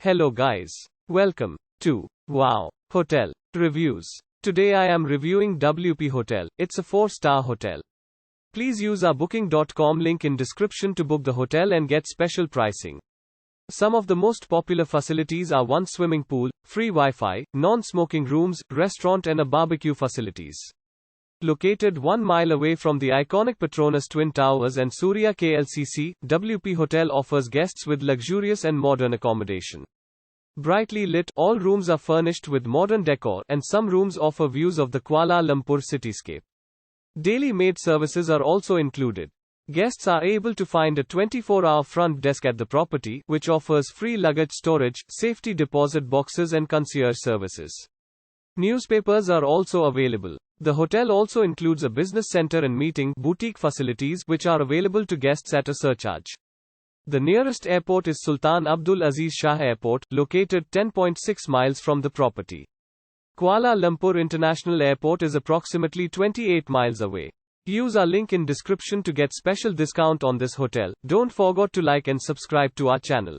Hello guys. Welcome to Wow Hotel Reviews. Today I am reviewing WP Hotel. It's a 4-star hotel. Please use our booking.com link in description to book the hotel and get special pricing. Some of the most popular facilities are one swimming pool, free Wi-Fi, non-smoking rooms, restaurant and a barbecue facilities. Located 1 mile away from the iconic Petronas Twin Towers and Suria KLCC, WP Hotel offers guests with luxurious and modern accommodation. Brightly lit, all rooms are furnished with modern decor, and some rooms offer views of the Kuala Lumpur cityscape. Daily maid services are also included. Guests are able to find a 24-hour front desk at the property, which offers free luggage storage, safety deposit boxes and concierge services. Newspapers are also available. The hotel also includes a business center and meeting boutique facilities which are available to guests at a surcharge. The nearest airport is Sultan Abdul Aziz Shah Airport, located 10.6 miles from the property. Kuala Lumpur International Airport is approximately 28 miles away. Use our link in description to get special discount on this hotel. Don't forget to like and subscribe to our channel.